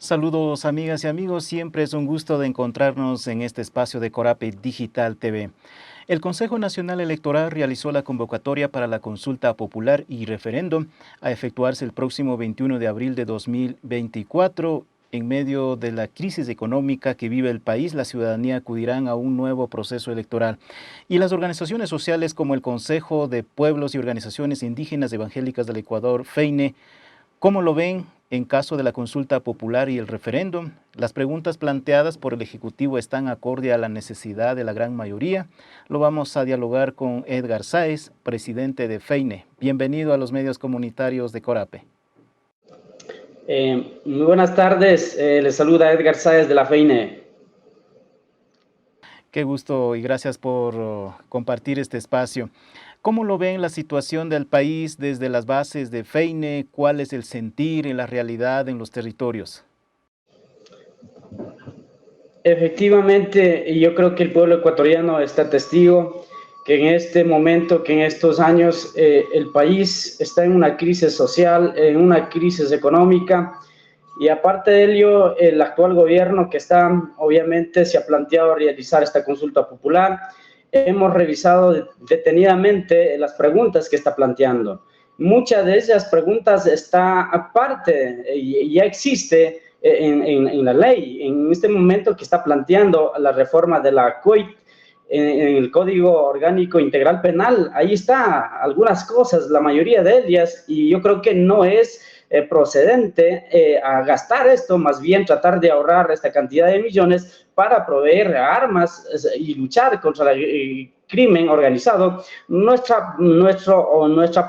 Saludos amigas y amigos, siempre es un gusto de encontrarnos en este espacio de Corape Digital TV. El Consejo Nacional Electoral realizó la convocatoria para la consulta popular y referéndum a efectuarse el próximo 21 de abril de 2024. En medio de la crisis económica que vive el país, la ciudadanía acudirán a un nuevo proceso electoral. Y las organizaciones sociales como el Consejo de Pueblos y Organizaciones Indígenas Evangélicas del Ecuador, FEINE, ¿cómo lo ven en caso de la consulta popular y el referéndum? ¿Las preguntas planteadas por el Ejecutivo están acorde a la necesidad de la gran mayoría? Lo vamos a dialogar con Edgar Sáez, presidente de FEINE. Bienvenido a los medios comunitarios de Corape. Muy buenas tardes, les saluda Edgar Sáez de la FEINE. Qué gusto y gracias por compartir este espacio. ¿Cómo lo ven la situación del país desde las bases de FEINE? ¿Cuál es el sentir en la realidad en los territorios? Efectivamente, yo creo que el pueblo ecuatoriano está testigo que en este momento, que en estos años, el país está en una crisis social, en una crisis económica, y aparte de ello, el actual gobierno que está, obviamente, se ha planteado realizar esta consulta popular. Hemos revisado detenidamente las preguntas que está planteando. Muchas de esas preguntas está aparte, ya existe en la ley. En este momento que está planteando la reforma de la COIT, en el Código Orgánico Integral Penal, ahí está algunas cosas, la mayoría de ellas, y yo creo que no es procedente a gastar esto, más bien tratar de ahorrar esta cantidad de millones para proveer armas y luchar contra el crimen organizado. Nuestra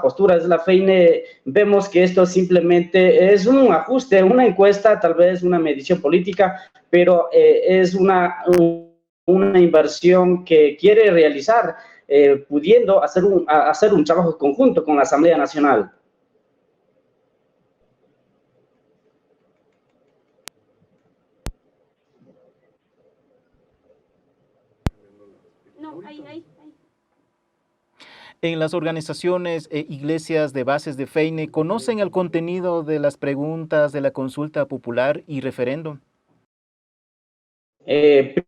postura desde la FEINE, vemos que esto simplemente es un ajuste, una encuesta, tal vez una medición política, pero es una inversión que quiere realizar, pudiendo hacer un trabajo conjunto con la Asamblea Nacional. En las organizaciones e iglesias de bases de FEINE, ¿conocen el contenido de las preguntas de la consulta popular y referéndum?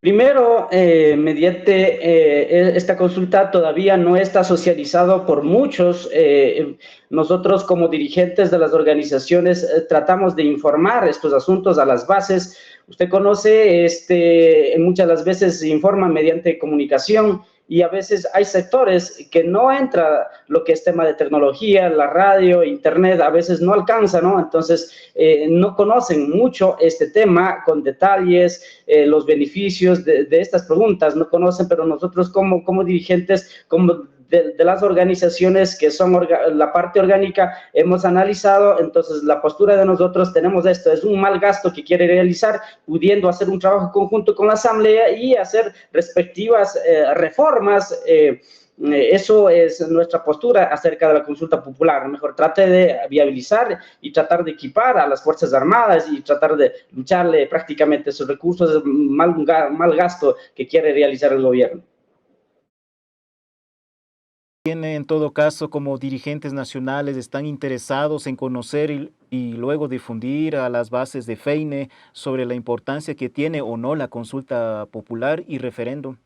Primero, mediante esta consulta todavía no está socializado por muchos. Nosotros como dirigentes de las organizaciones tratamos de informar estos asuntos a las bases. Usted conoce, muchas de las veces se informa mediante comunicación, y a veces hay sectores que no entra lo que es tema de tecnología, la radio, internet, a veces no alcanza, ¿no? Entonces, no conocen mucho este tema con detalles, los beneficios de estas preguntas, no conocen, pero nosotros como dirigentes, como de las organizaciones que son la parte orgánica, hemos analizado. Entonces la postura de nosotros, tenemos esto, es un mal gasto que quiere realizar, pudiendo hacer un trabajo conjunto con la Asamblea y hacer respectivas reformas. Eso es nuestra postura acerca de la consulta popular. Mejor trate de viabilizar y tratar de equipar a las Fuerzas Armadas y tratar de lucharle prácticamente esos recursos, mal gasto que quiere realizar el gobierno. Tiene, en todo caso, como dirigentes nacionales, están interesados en conocer y luego difundir a las bases de FEINE sobre la importancia que tiene o no la consulta popular y referéndum.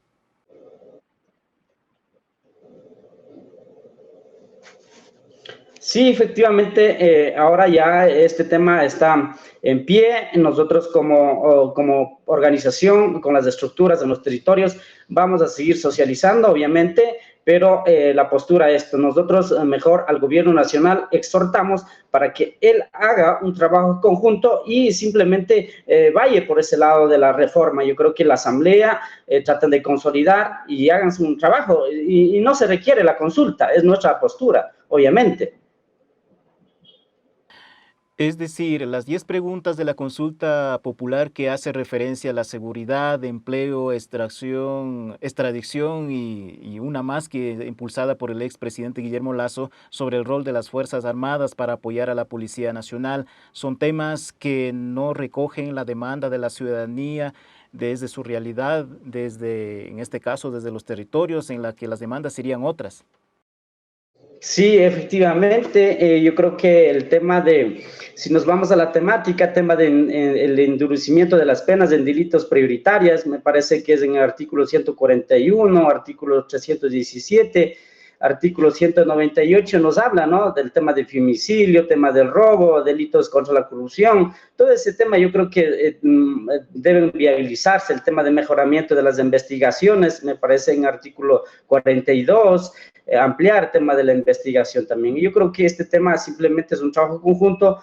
Sí, efectivamente, ahora ya este tema está en pie. Nosotros como organización, con las estructuras de los territorios, vamos a seguir socializando, obviamente, pero la postura es, nosotros mejor al gobierno nacional exhortamos para que él haga un trabajo conjunto y simplemente vaya por ese lado de la reforma. Yo creo que la Asamblea trata de consolidar y hagan un trabajo, y no se requiere la consulta, es nuestra postura, obviamente. Es decir, las 10 preguntas de la consulta popular que hace referencia a la seguridad, empleo, extradición y una más que impulsada por el expresidente Guillermo Lasso sobre el rol de las Fuerzas Armadas para apoyar a la Policía Nacional, son temas que no recogen la demanda de la ciudadanía desde su realidad, en este caso, desde los territorios en la que las demandas serían otras. Sí, efectivamente, yo creo que el tema de, si nos vamos a la temática, tema de el endurecimiento de las penas en delitos prioritarios, me parece que es en el artículo 141, artículo 317, artículo 198 nos habla, ¿no? Del tema de femicidio, tema del robo, delitos contra la corrupción, todo ese tema yo creo que deben viabilizarse, el tema de mejoramiento de las investigaciones, me parece en el artículo 42, ampliar el tema de la investigación también. Y yo creo que este tema simplemente es un trabajo conjunto,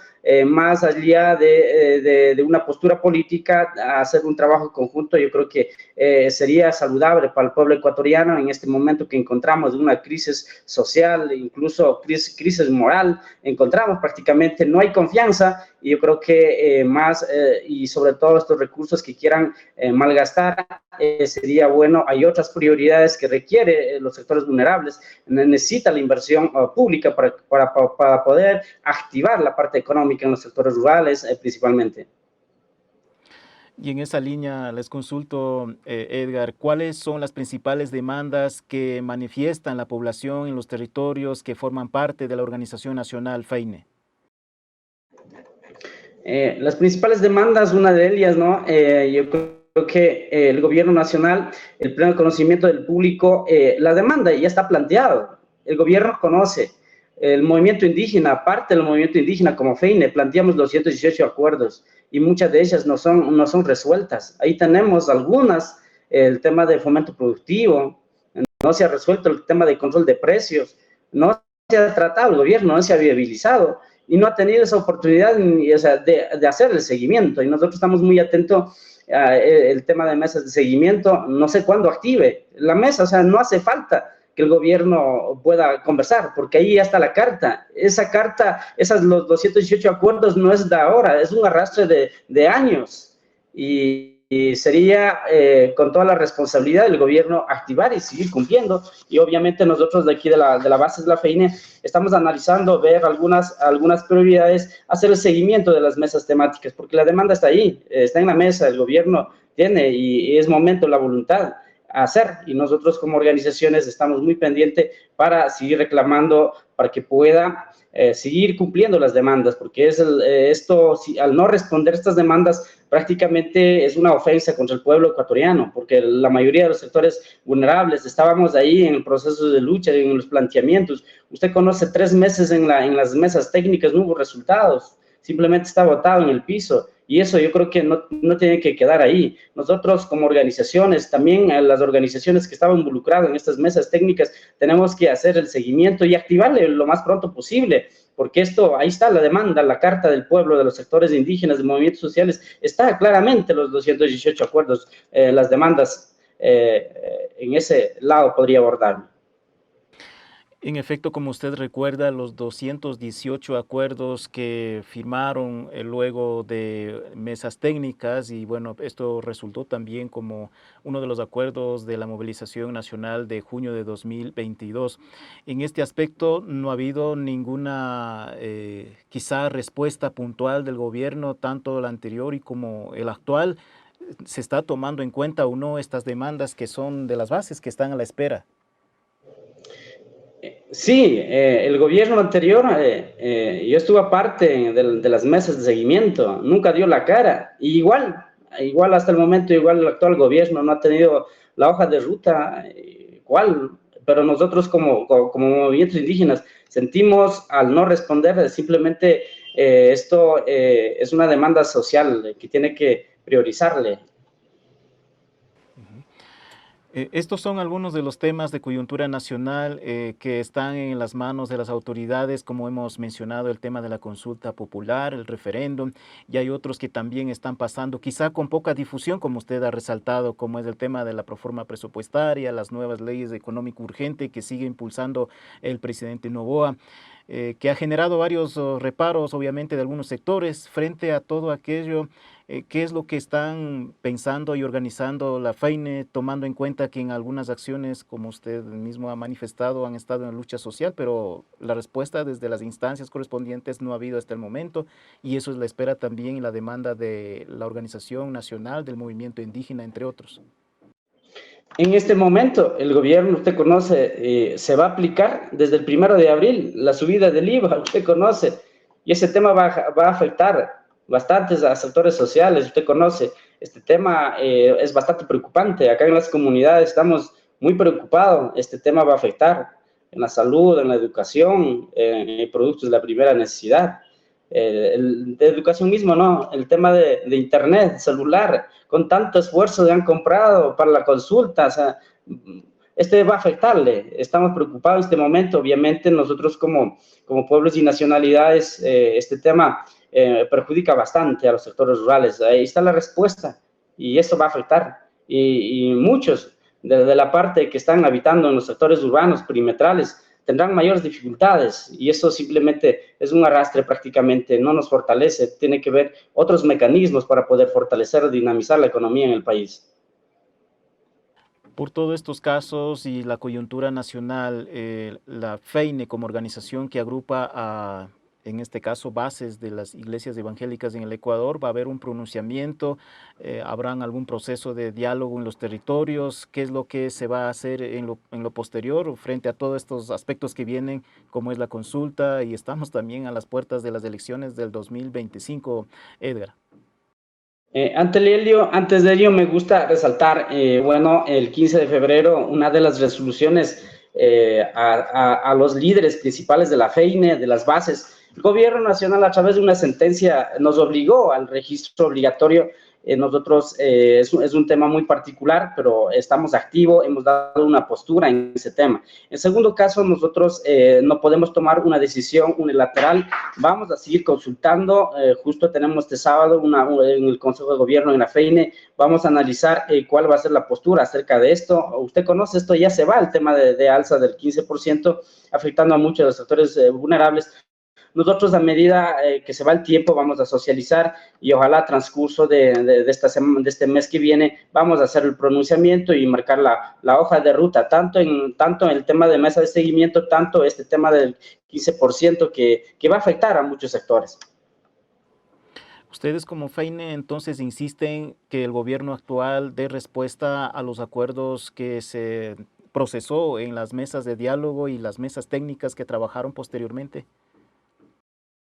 más allá de una postura política, hacer un trabajo conjunto, yo creo que sería saludable para el pueblo ecuatoriano en este momento que encontramos una crisis social, incluso crisis moral, encontramos prácticamente, no hay confianza, y yo creo que más, y sobre todo estos recursos que quieran malgastar, sería bueno, hay otras prioridades que requiere los sectores vulnerables, necesita la inversión pública para poder activar la parte económica en los sectores rurales principalmente. Y en esa línea les consulto, Edgar, ¿cuáles son las principales demandas que manifiestan la población en los territorios que forman parte de la organización nacional FEINE? Las principales demandas, una de ellas, ¿no? Yo creo que el gobierno nacional, el pleno conocimiento del público, la demanda ya está planteado. El gobierno conoce el movimiento indígena, parte del movimiento indígena como FEINE, planteamos los 118 acuerdos y muchas de ellas no son resueltas. Ahí tenemos algunas, el tema de fomento productivo, no se ha resuelto el tema de control de precios, no se ha tratado, el gobierno no se ha viabilizado y no ha tenido esa oportunidad de hacer el seguimiento. Y nosotros estamos muy atentos al tema de mesas de seguimiento. No sé cuándo active la mesa, o sea, no hace falta que el gobierno pueda conversar, porque ahí ya está la carta. Esa carta, los 218 acuerdos no es de ahora, es un arrastre de años. Y sería con toda la responsabilidad del gobierno activar y seguir cumpliendo. Y obviamente nosotros de aquí de la base de la FEINE estamos analizando, ver algunas prioridades, hacer el seguimiento de las mesas temáticas, porque la demanda está ahí, está en la mesa, el gobierno tiene y es momento, la voluntad a hacer. Y nosotros como organizaciones estamos muy pendientes para seguir reclamando, para que pueda seguir cumpliendo las demandas, porque esto, al no responder estas demandas, prácticamente es una ofensa contra el pueblo ecuatoriano, porque la mayoría de los sectores vulnerables estábamos ahí en el proceso de lucha, en los planteamientos. Usted conoce 3 meses en las mesas técnicas, no hubo resultados, simplemente está botado en el piso. Y eso yo creo que no tiene que quedar ahí. Nosotros como organizaciones, también las organizaciones que estaban involucradas en estas mesas técnicas, tenemos que hacer el seguimiento y activarle lo más pronto posible, porque ahí está la demanda, la carta del pueblo, de los sectores indígenas, de movimientos sociales, está claramente los 218 acuerdos, las demandas en ese lado podría abordar. En efecto, como usted recuerda, los 218 acuerdos que firmaron luego de mesas técnicas y bueno, esto resultó también como uno de los acuerdos de la movilización nacional de junio de 2022. En este aspecto no ha habido ninguna quizá respuesta puntual del gobierno, tanto el anterior y como el actual. ¿Se está tomando en cuenta o no estas demandas que son de las bases que están a la espera? Sí, el gobierno anterior, yo estuve aparte de las mesas de seguimiento, nunca dio la cara. Y igual hasta el momento, igual el actual gobierno no ha tenido la hoja de ruta, igual. Pero nosotros como movimientos indígenas sentimos al no responder, simplemente esto es una demanda social que tiene que priorizarle. Estos son algunos de los temas de coyuntura nacional que están en las manos de las autoridades, como hemos mencionado, el tema de la consulta popular, el referéndum, y hay otros que también están pasando, quizá con poca difusión, como usted ha resaltado, como es el tema de la proforma presupuestaria, las nuevas leyes de económico urgente que sigue impulsando el presidente Noboa, que ha generado varios reparos, obviamente, de algunos sectores frente a todo aquello. ¿Qué es lo que están pensando y organizando la FEINE, tomando en cuenta que en algunas acciones, como usted mismo ha manifestado, han estado en la lucha social, pero la respuesta desde las instancias correspondientes no ha habido hasta el momento, y eso es la espera también y la demanda de la Organización Nacional del Movimiento Indígena, entre otros? En este momento, el gobierno, usted conoce, se va a aplicar desde el 1 de abril la subida del IVA, usted conoce, y ese tema va a afectar bastantes a sectores sociales, usted conoce. Este tema es bastante preocupante. Acá en las comunidades estamos muy preocupados. Este tema va a afectar en la salud, en la educación, en productos de la primera necesidad. De educación mismo, ¿no? El tema de internet, celular, con tanto esfuerzo que han comprado para la consulta, o sea, este va a afectarle. Estamos preocupados en este momento. Obviamente nosotros como pueblos y nacionalidades, este tema perjudica bastante a los sectores rurales. Ahí está la respuesta y eso va a afectar. Y muchos de la parte que están habitando en los sectores urbanos perimetrales tendrán mayores dificultades y eso simplemente es un arrastre prácticamente, no nos fortalece, tiene que ver otros mecanismos para poder fortalecer o dinamizar la economía en el país. Por todos estos casos y la coyuntura nacional, la FEINE como organización que agrupa a, en este caso, bases de las iglesias evangélicas en el Ecuador, va a haber un pronunciamiento, habrán algún proceso de diálogo en los territorios, qué es lo que se va a hacer en lo posterior frente a todos estos aspectos que vienen, como es la consulta, y estamos también a las puertas de las elecciones del 2025, Edgar. Antes de ello me gusta resaltar, bueno, el 15 de febrero, una de las resoluciones a los líderes principales de la FEINE, de las bases, el gobierno nacional a través de una sentencia nos obligó al registro obligatorio. Nosotros es un tema muy particular, pero estamos activos, hemos dado una postura en ese tema. En segundo caso, nosotros no podemos tomar una decisión unilateral, vamos a seguir consultando, justo tenemos este sábado en el Consejo de Gobierno en la FEINE, vamos a analizar cuál va a ser la postura acerca de esto. Usted conoce esto, ya se va el tema de alza del 15%, afectando a muchos de los sectores vulnerables. Nosotros, a medida que se va el tiempo, vamos a socializar y ojalá a transcurso de este mes que viene vamos a hacer el pronunciamiento y marcar la hoja de ruta, tanto en el tema de mesa de seguimiento, tanto este tema del 15% que va a afectar a muchos sectores. Ustedes como FEINE entonces insisten que el gobierno actual dé respuesta a los acuerdos que se procesó en las mesas de diálogo y las mesas técnicas que trabajaron posteriormente.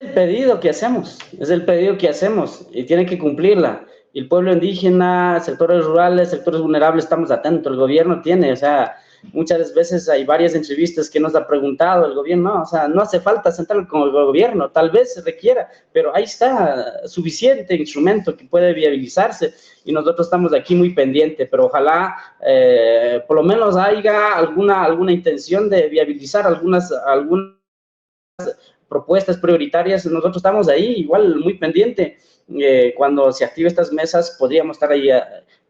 Es el pedido que hacemos y tiene que cumplirla. El pueblo indígena, sectores rurales, sectores vulnerables, estamos atentos. El gobierno tiene, o sea, muchas veces hay varias entrevistas que nos ha preguntado el gobierno, no, o sea, no hace falta sentar con el gobierno, tal vez se requiera, pero ahí está suficiente instrumento que puede viabilizarse y nosotros estamos aquí muy pendientes, pero ojalá por lo menos haya alguna intención de viabilizar algunas propuestas prioritarias. Nosotros estamos ahí igual muy pendiente. Cuando se activen estas mesas podríamos estar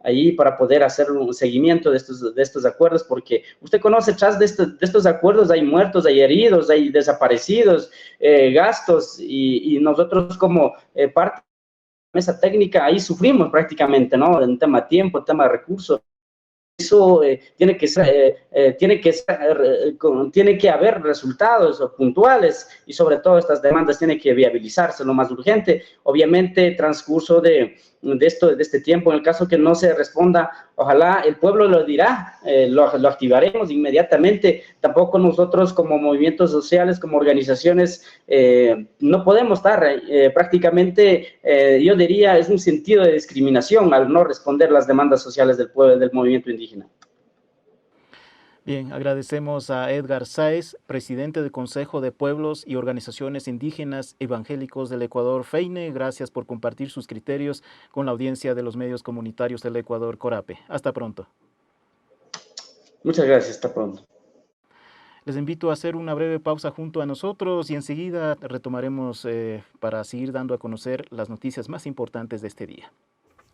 ahí para poder hacer un seguimiento de estos acuerdos, porque usted conoce, tras de estos acuerdos hay muertos, hay heridos, hay desaparecidos, gastos, y nosotros como parte de la mesa técnica ahí sufrimos prácticamente, ¿no? En tema de tiempo, en tema de recursos. Eso tiene que haber resultados puntuales y sobre todo estas demandas tienen que viabilizarse lo más urgente. Obviamente, transcurso de este tiempo, en el caso que no se responda, ojalá el pueblo lo dirá, lo activaremos inmediatamente. Tampoco nosotros como movimientos sociales, como organizaciones, no podemos estar prácticamente, yo diría, es un sentido de discriminación al no responder las demandas sociales del pueblo, del movimiento indígena. Bien, agradecemos a Edgar Sáez, presidente del Consejo de Pueblos y Organizaciones Indígenas Evangélicos del Ecuador, FEINE. Gracias por compartir sus criterios con la audiencia de los medios comunitarios del Ecuador, Corape. Hasta pronto. Muchas gracias, hasta pronto. Les invito a hacer una breve pausa junto a nosotros y enseguida retomaremos para seguir dando a conocer las noticias más importantes de este día.